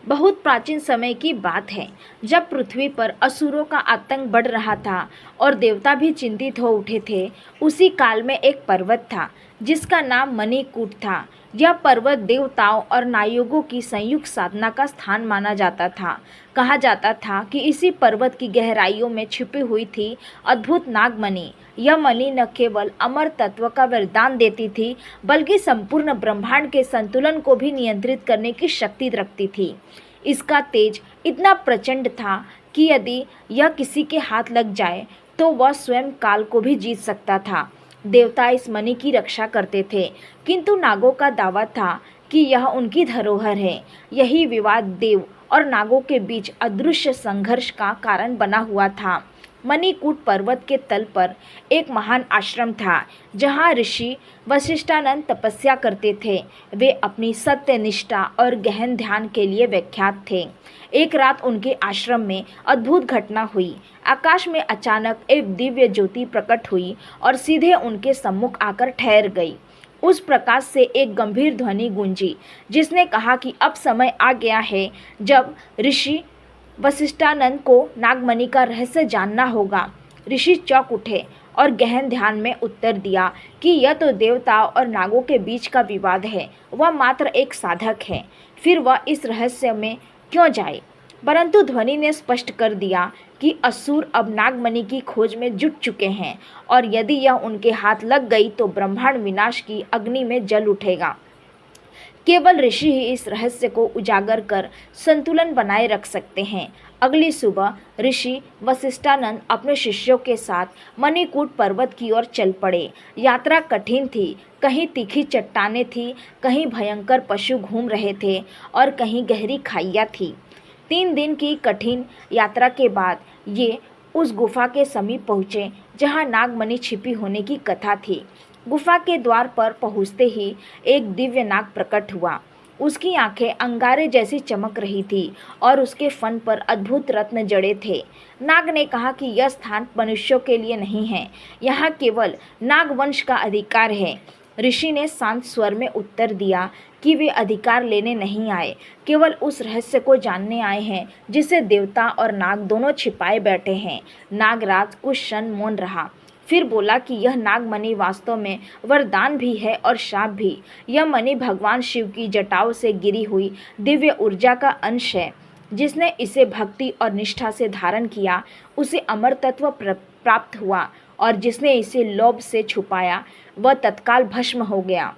बहुत प्राचीन समय की बात है, जब पृथ्वी पर असुरों का आतंक बढ़ रहा था और देवता भी चिंतित हो उठे थे। उसी काल में एक पर्वत था जिसका नाम मणिकूट था। यह पर्वत देवताओं और नागयोगों की संयुक्त साधना का स्थान माना जाता था। कहा जाता था कि इसी पर्वत की गहराइयों में छिपी हुई थी अद्भुत नागमणि। यह मणि न केवल अमर तत्व का वरदान देती थी, बल्कि संपूर्ण ब्रह्मांड के संतुलन को भी नियंत्रित करने की शक्ति रखती थी। इसका तेज इतना प्रचंड था कि यदि यह किसी के हाथ लग जाए तो वह स्वयं काल को भी जीत सकता था। देवता इस मणि की रक्षा करते थे, किंतु नागों का दावा था कि यह उनकी धरोहर है। यही विवाद देव और नागों के बीच अदृश्य संघर्ष का कारण बना हुआ था। मणिकूट पर्वत के तल पर एक महान आश्रम था, जहाँ ऋषि वशिष्ठानंद तपस्या करते थे। वे अपनी सत्य निष्ठा और गहन ध्यान के लिए विख्यात थे। एक रात उनके आश्रम में अद्भुत घटना हुई। आकाश में अचानक एक दिव्य ज्योति प्रकट हुई और सीधे उनके सम्मुख आकर ठहर गई। उस प्रकाश से एक गंभीर ध्वनि गूंजी, जिसने कहा कि अब समय आ गया है जब ऋषि वशिष्ठानंद को नागमणि का रहस्य जानना होगा। ऋषि चौंक उठे और गहन ध्यान में उत्तर दिया कि यह तो देवताओं और नागों के बीच का विवाद है, वह मात्र एक साधक है, फिर वह इस रहस्य में क्यों जाए। परंतु ध्वनि ने स्पष्ट कर दिया कि असुर अब नागमणि की खोज में जुट चुके हैं और यदि यह उनके हाथ लग गई तो ब्रह्मांड विनाश की अग्नि में जल उठेगा। केवल ऋषि ही इस रहस्य को उजागर कर संतुलन बनाए रख सकते हैं। अगली सुबह ऋषि वशिष्ठानंद अपने शिष्यों के साथ मणिकूट पर्वत की ओर चल पड़े। यात्रा कठिन थी, कहीं तीखी चट्टानें थी, कहीं भयंकर पशु घूम रहे थे और कहीं गहरी खाइयाँ थी। 3 दिन की कठिन यात्रा के बाद ये उस गुफा के समीप पहुँचे जहाँ नागमणि छिपी होने की कथा थी। गुफा के द्वार पर पहुँचते ही एक दिव्य नाग प्रकट हुआ। उसकी आंखें अंगारे जैसी चमक रही थी और उसके फन पर अद्भुत रत्न जड़े थे। नाग ने कहा कि यह स्थान मनुष्यों के लिए नहीं है, यहाँ केवल नागवंश का अधिकार है। ऋषि ने शांत स्वर में उत्तर दिया कि वे अधिकार लेने नहीं आए, केवल उस रहस्य को जानने आए हैं जिसे देवता और नाग दोनों छिपाए बैठे हैं। नागराज कुछ क्षण मौन रहा, फिर बोला कि यह नागमणि वास्तव में वरदान भी है और शाप भी। यह मणि भगवान शिव की जटाओं से गिरी हुई दिव्य ऊर्जा का अंश है। जिसने इसे भक्ति और निष्ठा से धारण किया, उसे अमर तत्व प्राप्त हुआ, और जिसने इसे लोभ से छुपाया वह तत्काल भस्म हो गया।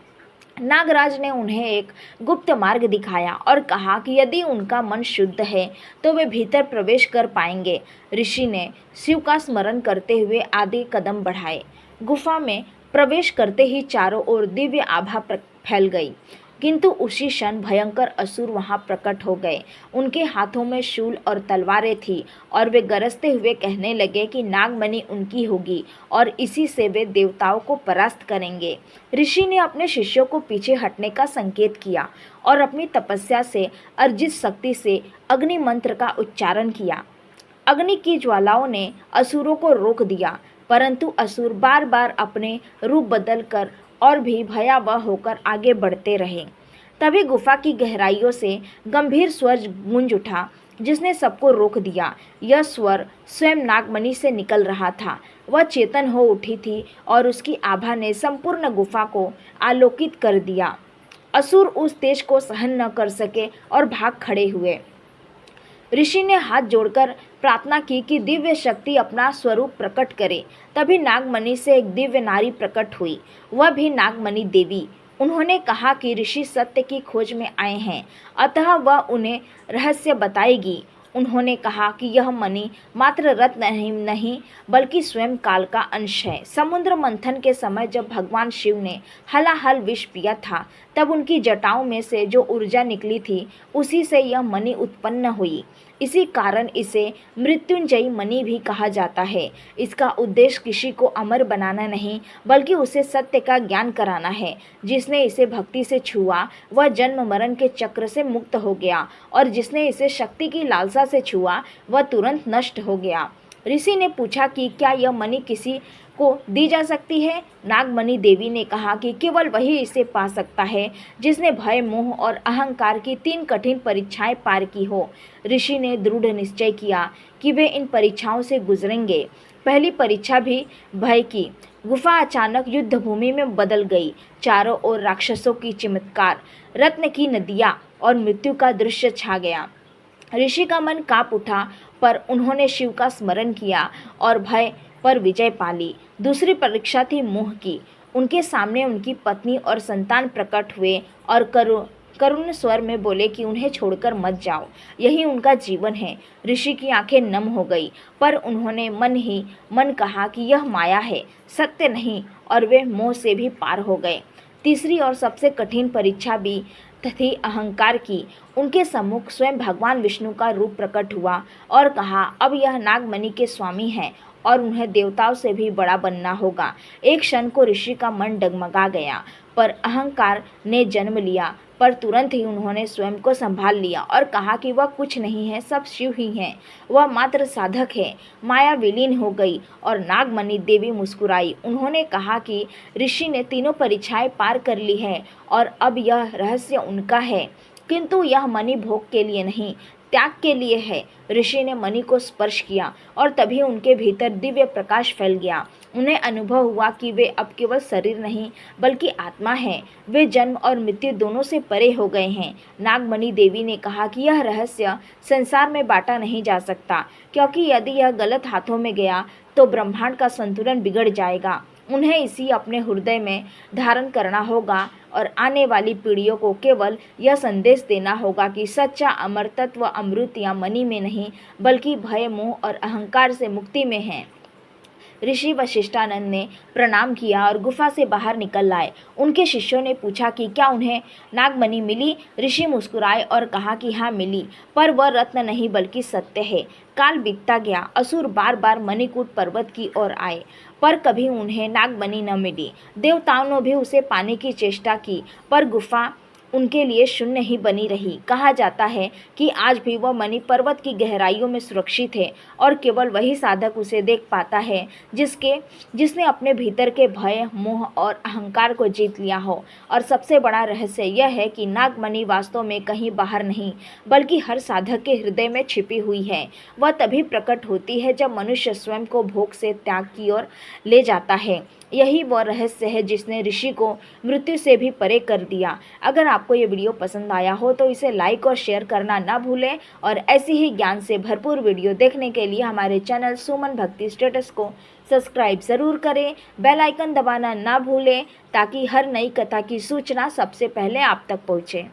नागराज ने उन्हें एक गुप्त मार्ग दिखाया और कहा कि यदि उनका मन शुद्ध है तो वे भीतर प्रवेश कर पाएंगे। ऋषि ने शिव का स्मरण करते हुए आगे कदम बढ़ाए। गुफा में प्रवेश करते ही चारों ओर दिव्य आभा फैल गई, किंतु उसी क्षण भयंकर असुर वहां प्रकट हो गए। उनके हाथों में शूल और तलवारें थी और वे गरजते हुए कहने लगे कि नागमणि उनकी होगी और इसी से वे देवताओं को परास्त करेंगे। ऋषि ने अपने शिष्यों को पीछे हटने का संकेत किया और अपनी तपस्या से अर्जित शक्ति से अग्नि मंत्र का उच्चारण किया। अग्नि की ज्वालाओं ने असुरों को रोक दिया, परंतु असुर बार बार अपने रूप बदलकर और भी भयावह होकर आगे बढ़ते रहे। तभी गुफा की गहराइयों से गंभीर स्वर गूंज उठा, जिसने सबको रोक दिया। यह स्वर स्वयं नागमणि से निकल रहा था। वह चेतन हो उठी थी और उसकी आभा ने संपूर्ण गुफा को आलोकित कर दिया। असुर उस तेज को सहन न कर सके और भाग खड़े हुए। ऋषि ने हाथ जोड़कर प्रार्थना की कि दिव्य शक्ति अपना स्वरूप प्रकट करे। तभी नागमणि से एक दिव्य नारी प्रकट हुई, वह भी नागमणि देवी। उन्होंने कहा कि ऋषि सत्य की खोज में आए हैं, अतः वह उन्हें रहस्य बताएगी। उन्होंने कहा कि यह मणि मात्र रत्न नहीं बल्कि स्वयं काल का अंश है। समुद्र मंथन के समय जब भगवान शिव ने हलाहल विष पिया था, तब उनकी जटाओं में से जो ऊर्जा निकली थी, उसी से यह मणि उत्पन्न हुई। इसी कारण इसे मृत्युंजयी मणि भी कहा जाता है। इसका उद्देश्य किसी को अमर बनाना नहीं, बल्कि उसे सत्य का ज्ञान कराना है। जिसने इसे भक्ति से छुआ वह जन्म मरण के चक्र से मुक्त हो गया, और जिसने इसे शक्ति की लालसा से छुआ वह तुरंत नष्ट हो गया। ऋषि ने पूछा कि क्या यह मणि किसी को दी जा सकती है। नागमणि देवी ने कहा कि केवल वही इसे पा सकता है जिसने भय, मोह और अहंकार की 3 कठिन परीक्षाएं पार की हो। ऋषि ने दृढ़ निश्चय किया कि वे इन परीक्षाओं से गुजरेंगे। पहली परीक्षा भी भय की। गुफा अचानक युद्ध भूमि में बदल गई। चारों ओर राक्षसों की चमत्कार, रत्न की नदियां और मृत्यु का दृश्य छा गया। ऋषि का मन कांप उठा, पर उन्होंने शिव का स्मरण किया और भय पर विजय पा ली। दूसरी परीक्षा थी मोह की। उनके सामने उनकी पत्नी और संतान प्रकट हुए और करुण स्वर में बोले कि उन्हें छोड़कर मत जाओ, यही उनका जीवन है। ऋषि की आंखें नम हो गई, पर उन्होंने मन ही मन कहा कि यह माया है, सत्य नहीं, और वे मोह से भी पार हो गए। तीसरी और सबसे कठिन परीक्षा भी थी अहंकार की। उनके सम्मुख स्वयं भगवान विष्णु का रूप प्रकट हुआ और कहा, अब यह नागमणि के स्वामी हैं और उन्हें देवताओं से भी बड़ा बनना होगा। एक क्षण को ऋषि का मन डगमगा गया, पर अहंकार ने जन्म लिया। पर तुरंत ही उन्होंने स्वयं को संभाल लिया और कहा कि वह कुछ नहीं है, सब शिव ही हैं, वह मात्र साधक है। माया विलीन हो गई और नागमणि देवी मुस्कुराई। उन्होंने कहा कि ऋषि ने तीनों परीक्षाएं पार कर ली है और अब यह रहस्य उनका है, किंतु यह मणि भोग के लिए नहीं, त्याग के लिए है। ऋषि ने मणि को स्पर्श किया और तभी उनके भीतर दिव्य प्रकाश फैल गया। उन्हें अनुभव हुआ कि वे अब केवल शरीर नहीं बल्कि आत्मा हैं। वे जन्म और मृत्यु दोनों से परे हो गए हैं। नागमणि देवी ने कहा कि यह रहस्य संसार में बांटा नहीं जा सकता, क्योंकि यदि यह गलत हाथों में गया तो ब्रह्मांड का संतुलन बिगड़ जाएगा। उन्हें इसी अपने हृदय में धारण करना होगा और आने वाली पीढ़ियों को केवल यह संदेश देना होगा कि सच्चा अमर तत्व अमृत या मणि में नहीं बल्कि भय, मोह और अहंकार से मुक्ति में है। ऋषि वशिष्ठानंद ने प्रणाम किया और गुफा से बाहर निकल आए। उनके शिष्यों ने पूछा कि क्या उन्हें नागमणि मिली। ऋषि मुस्कुराए और कहा कि हाँ मिली, पर वह रत्न नहीं बल्कि सत्य है। काल बीतता गया। असुर बार बार मणिकूट पर्वत की ओर आए, पर कभी उन्हें नागमणि न मिली। देवताओं ने भी उसे पाने की चेष्टा की, पर गुफा उनके लिए शून्य ही बनी रही। कहा जाता है कि आज भी वह मणि पर्वत की गहराइयों में सुरक्षित है और केवल वही साधक उसे देख पाता है जिसने अपने भीतर के भय, मोह और अहंकार को जीत लिया हो। और सबसे बड़ा रहस्य यह है कि नागमणि वास्तव में कहीं बाहर नहीं बल्कि हर साधक के हृदय में छिपी हुई है। वह तभी प्रकट होती है जब मनुष्य स्वयं को भोग से त्याग की ओर ले जाता है। यही वह रहस्य है जिसने ऋषि को मृत्यु से भी परे कर दिया। अगर आपको ये वीडियो पसंद आया हो तो इसे लाइक और शेयर करना ना भूलें और ऐसी ही ज्ञान से भरपूर वीडियो देखने के लिए हमारे चैनल सुमन भक्ति स्टेटस को सब्सक्राइब ज़रूर करें। बेल आइकन दबाना ना भूलें ताकि हर नई कथा की सूचना सबसे पहले आप तक पहुँचे।